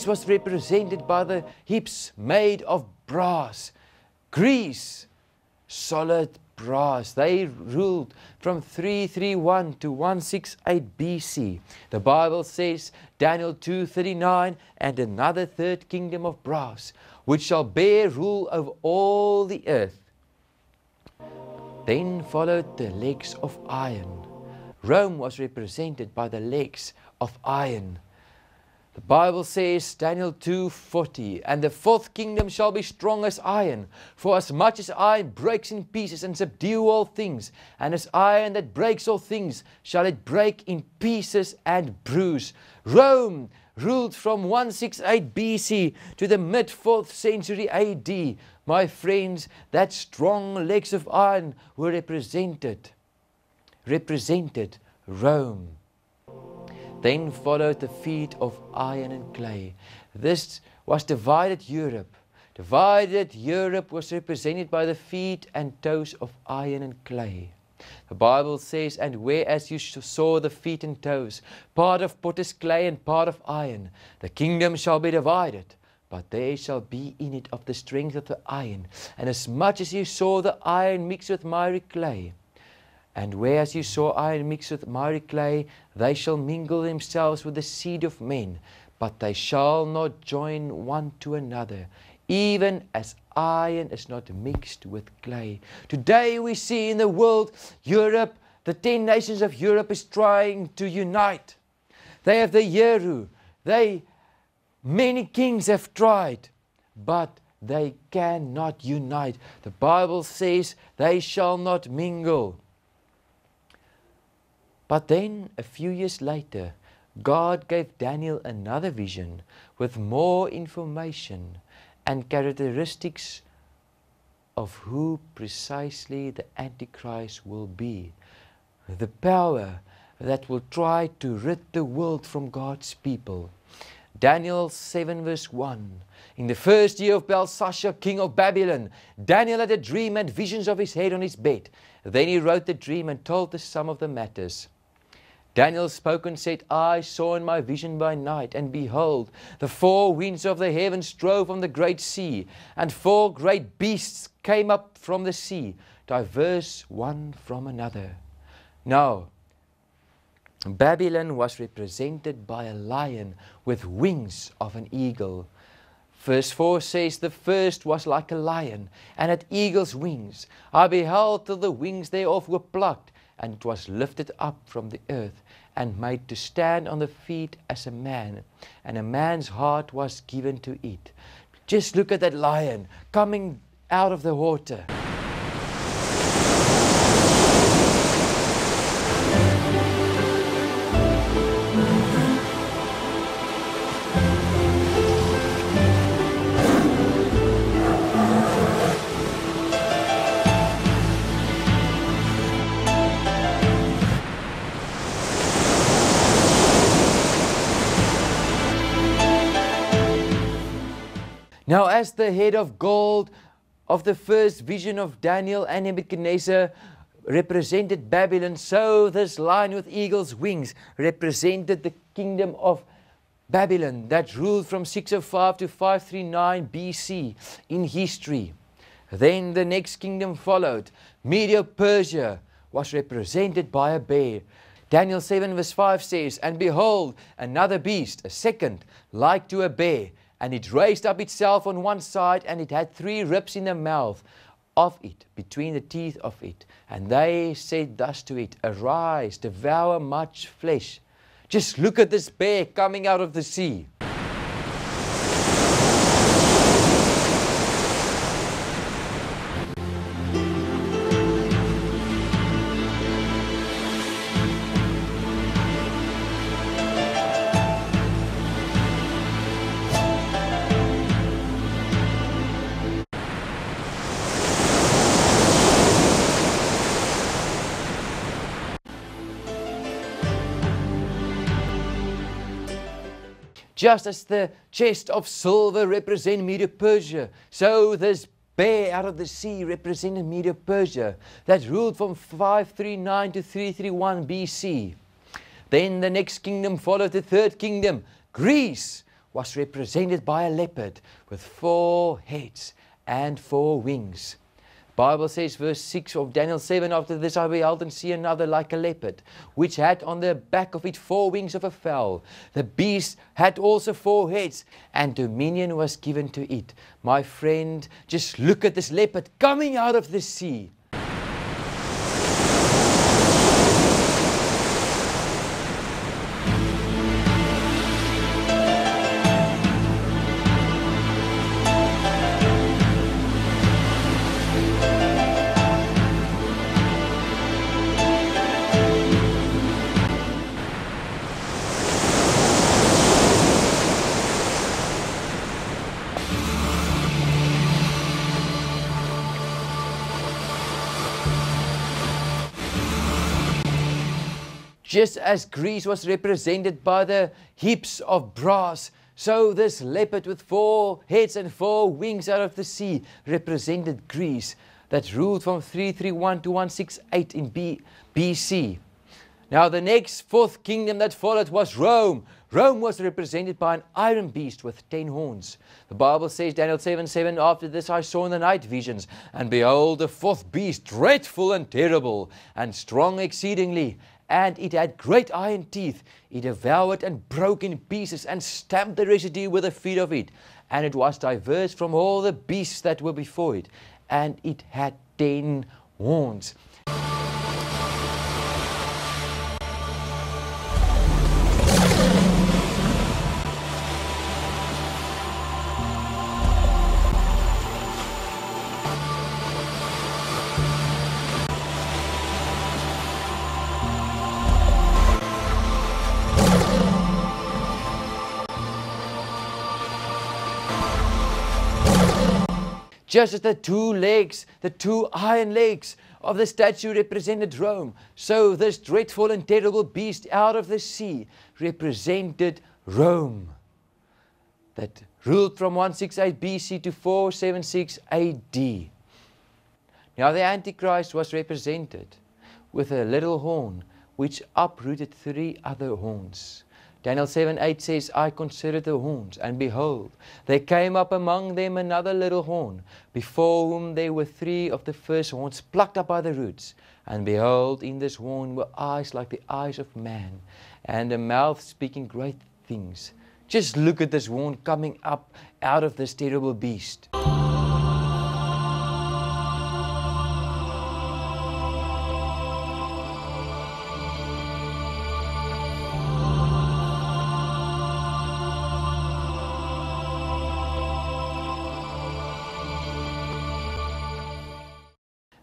legs was represented by the hips made of brass. Greece, solid brass. They ruled from 331 to 168 BC. The Bible says, Daniel 2:39, and another third kingdom of brass, which shall bear rule over all the earth. Then followed the legs of iron. Rome was represented by the legs of iron. The Bible says, Daniel 2:40, and the fourth kingdom shall be strong as iron, for as much as iron breaks in pieces and subdue all things, and as iron that breaks all things, shall it break in pieces and bruise. Rome ruled from 168 BC to the mid-4th century AD. My friends, that strong legs of iron were represented Rome. Then followed the feet of iron and clay. This was divided Europe. Divided Europe was represented by the feet and toes of iron and clay. The Bible says, and whereas you saw the feet and toes, part of potter's clay and part of iron, the kingdom shall be divided, but there shall be in it of the strength of the iron, and as much as you saw the iron mixed with miry clay. And whereas you saw iron mixed with miry clay, they shall mingle themselves with the seed of men, but they shall not join one to another, even as iron is not mixed with clay. Today we see in the world, Europe, the 10 nations of Europe is trying to unite. They have the Yeru. Many kings have tried, but they cannot unite. The Bible says they shall not mingle. But then, a few years later, God gave Daniel another vision with more information and characteristics of who precisely the Antichrist will be. The power that will try to rid the world from God's people. Daniel 7 verse 1. In the first year of Belshazzar, king of Babylon, Daniel had a dream and visions of his head on his bed. Then he wrote the dream and told the sum of the matters. Daniel spoke and said, I saw in my vision by night, and behold, the 4 winds of the heavens drove on the great sea, and 4 great beasts came up from the sea, diverse one from another. Now, Babylon was represented by a lion with wings of an eagle. Verse 4 says, the first was like a lion, and had eagle's wings. I beheld till the wings thereof were plucked, and it was lifted up from the earth, and made to stand on the feet as a man, and a man's heart was given to it. Just look at that lion coming out of the water. Now as the head of gold of the first vision of Daniel and Nebuchadnezzar represented Babylon, so this lion with eagle's wings represented the kingdom of Babylon that ruled from 605 to 539 BC in history. Then the next kingdom followed. Medo-Persia was represented by a bear. Daniel 7 verse 5 says, and behold, another beast, a second, like to a bear, and it raised up itself on one side, and it had 3 ribs in the mouth of it, between the teeth of it. And they said thus to it, arise, devour much flesh. Just look at this bear coming out of the sea. Just as the chest of silver represented Medo-Persia, so this bear out of the sea represented Medo-Persia that ruled from 539 to 331 BC. Then the next kingdom followed, the third kingdom. Greece was represented by a leopard with 4 heads and 4 wings. The Bible says, verse 6 of Daniel 7, after this I beheld and see another like a leopard, which had on the back of it 4 wings of a fowl. The beast had also 4 heads, and dominion was given to it. My friend, just look at this leopard coming out of the sea. Just as Greece was represented by the heaps of brass, so this leopard with 4 heads and 4 wings out of the sea represented Greece that ruled from 331 to 168 in BC. Now the next 4th kingdom that followed was Rome. Rome was represented by an iron beast with 10 horns. The Bible says, Daniel 7:7, after this I saw in the night visions, and behold, the 4th beast, dreadful and terrible, and strong exceedingly. And it had great iron teeth. It devoured and broke in pieces and stamped the residue with the feet of it. And it was diverse from all the beasts that were before it. And it had 10 horns. Just as the 2 legs, the 2 iron legs of the statue represented Rome, so this dreadful and terrible beast out of the sea represented Rome, that ruled from 168 BC to 476 AD. Now the Antichrist was represented with a little horn which uprooted 3 other horns. Daniel 7:8 says, I considered the horns, and behold, there came up among them another little horn, before whom there were 3 of the first horns plucked up by the roots. And behold, in this horn were eyes like the eyes of man, and a mouth speaking great things. Just look at this horn coming up out of this terrible beast.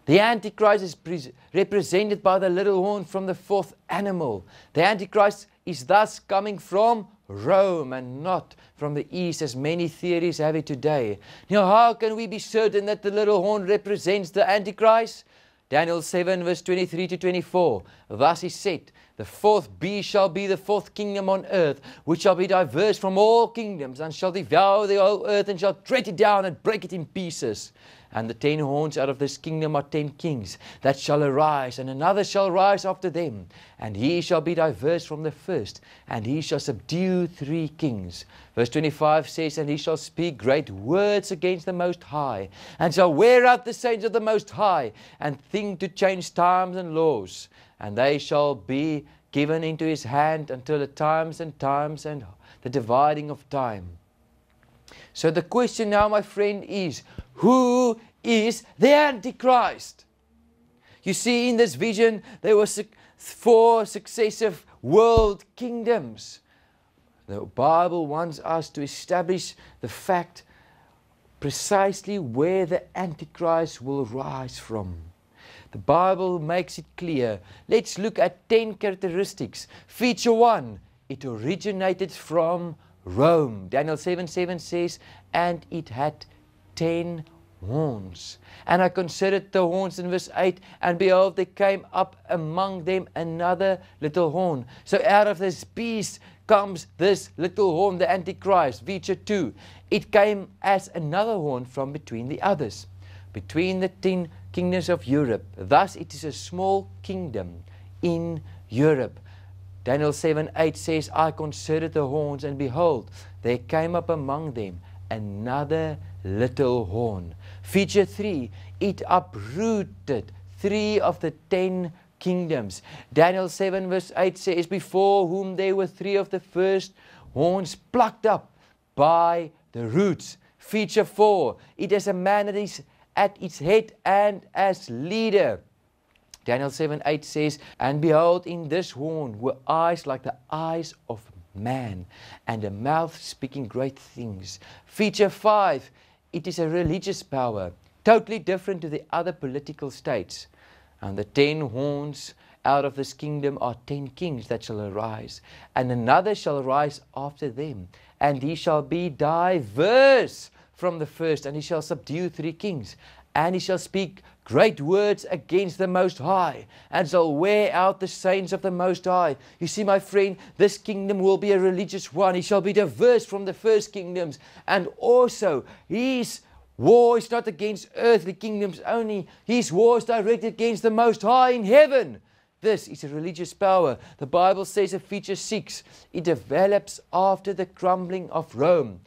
The Antichrist is represented by the little horn from the 4th animal. The Antichrist is thus coming from Rome and not from the east, as many theories have it today. Now, how can we be certain that the little horn represents the Antichrist? Daniel 7 verse 23 to 24. Thus is said, the 4th beast shall be the 4th kingdom on earth, which shall be diverse from all kingdoms, and shall devour the whole earth, and shall tread it down and break it in pieces. And the 10 horns out of this kingdom are 10 kings that shall arise, and another shall rise after them. And he shall be diverse from the first, and he shall subdue 3 kings. Verse 25 says, and he shall speak great words against the Most High, and shall wear out the saints of the Most High, and think to change times and laws. And they shall be given into his hand until the times and the dividing of time. So the question now, my friend, is, who is the Antichrist? You see, in this vision, there were 4 successive world kingdoms. The Bible wants us to establish the fact precisely where the Antichrist will rise from. The Bible makes it clear. Let's look at 10 characteristics. Feature 1, it originated from Rome. Daniel 7:7 says, and it had 10 horns. And I considered the horns in verse 8, and behold, there came up among them another little horn. So out of this beast comes this little horn, the Antichrist. Feature 2, it came as another horn from between the others, between the 10 kingdoms of Europe. Thus it is a small kingdom in Europe. Daniel 7:8 says, I considered the horns, and behold, there came up among them another little horn. Feature 3, it uprooted 3 of the 10 kingdoms. Daniel 7 verse 8 says, before whom there were 3 of the first horns plucked up by the roots. Feature 4, it is a man that is at its head and as leader. Daniel 7:8 says, and behold, in this horn were eyes like the eyes of man, and a mouth speaking great things. Feature 5, it is a religious power, totally different to the other political states. And the 10 horns out of this kingdom are 10 kings that shall arise, and another shall rise after them, and he shall be diverse from the first, and he shall subdue 3 kings, and he shall speak great words against the Most High, and shall wear out the saints of the Most High. You see, my friend, this kingdom will be a religious one. He shall be diverse from the first kingdoms, and also his war is not against earthly kingdoms only. His war is directed against the Most High in heaven. This is a religious power. The Bible says in feature 6, it develops after the crumbling of Rome.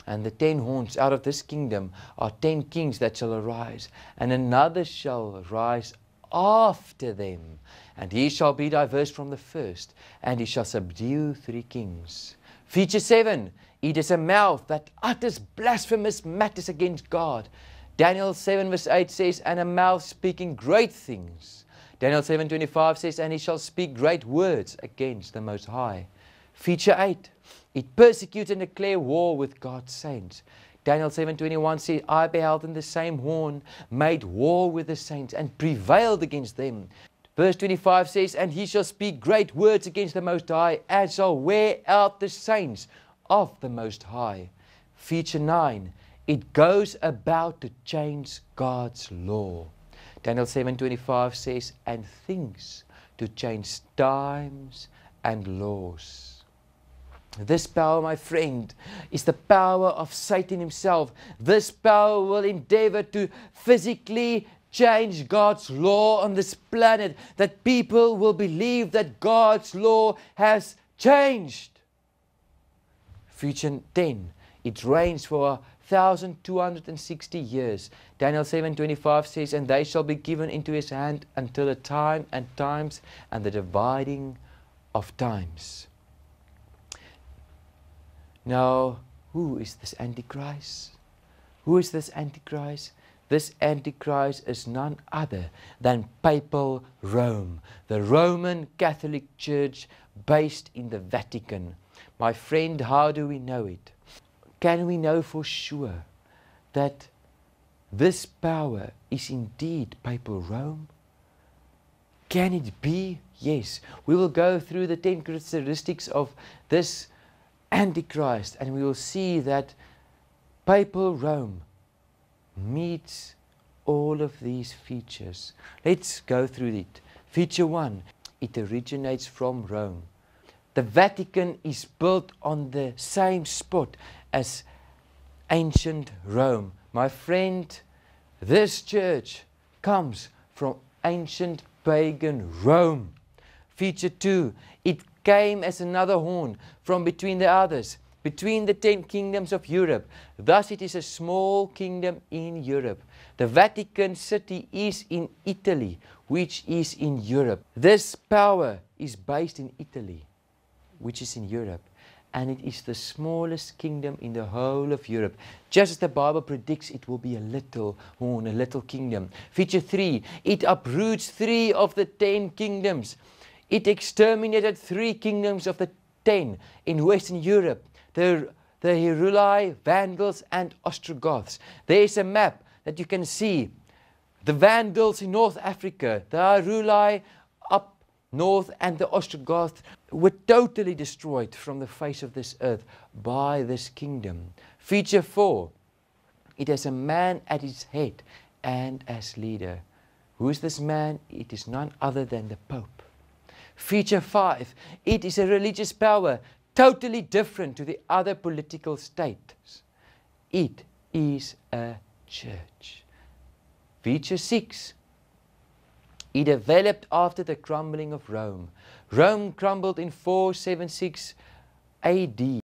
And the 10 horns out of this kingdom are 10 kings that shall arise, and another shall rise after them, and he shall be diverse from the first, and he shall subdue 3 kings. Feature 7, it is a mouth that utters blasphemous matters against God. Daniel 7 verse 8 says, and a mouth speaking great things. Daniel 7:25 says, and he shall speak great words against the Most High. Feature 8, it persecutes and declares war with God's saints. Daniel 7:21 says, I beheld in the same horn made war with the saints and prevailed against them. Verse 25 says, and he shall speak great words against the Most High, and shall wear out the saints of the Most High. Feature 9, it goes about to change God's law. Daniel 7:25 says, and thinks to change times and laws. This power, my friend, is the power of Satan himself. This power will endeavor to physically change God's law on this planet, that people will believe that God's law has changed. Feature 10, it reigns for 1,260 years. Daniel 7:25 says, and they shall be given into his hand until the time and times and the dividing of times. Now, who is this Antichrist? Who is this Antichrist? This Antichrist is none other than Papal Rome, the Roman Catholic Church based in the Vatican. My friend, how do we know it? Can we know for sure that this power is indeed Papal Rome? Can it be? Yes. We will go through the 10 characteristics of this Antichrist, and we will see that Papal Rome meets all of these features. Let's go through it. Feature 1, it originates from Rome. The Vatican is built on the same spot as ancient Rome. My friend, this church comes from ancient pagan Rome. Feature 2, it came as another horn from between the others, between the 10 kingdoms of Europe. Thus it is a small kingdom in Europe. The Vatican City is in Italy, which is in Europe. This power is based in Italy, which is in Europe. And it is the smallest kingdom in the whole of Europe. Just as the Bible predicts, it will be a little horn, a little kingdom. Feature 3, it uproots 3 of the 10 kingdoms. It exterminated 3 kingdoms of the 10 in Western Europe, the Heruli, Vandals and Ostrogoths. There is a map that you can see. The Vandals in North Africa, the Heruli up north, and the Ostrogoths were totally destroyed from the face of this earth by this kingdom. Feature 4, it has a man at its head and as leader. Who is this man? It is none other than the Pope. Feature 5, it is a religious power, totally different to the other political states. It is a church. Feature 6, He developed after the crumbling of Rome. Rome crumbled in 476 AD.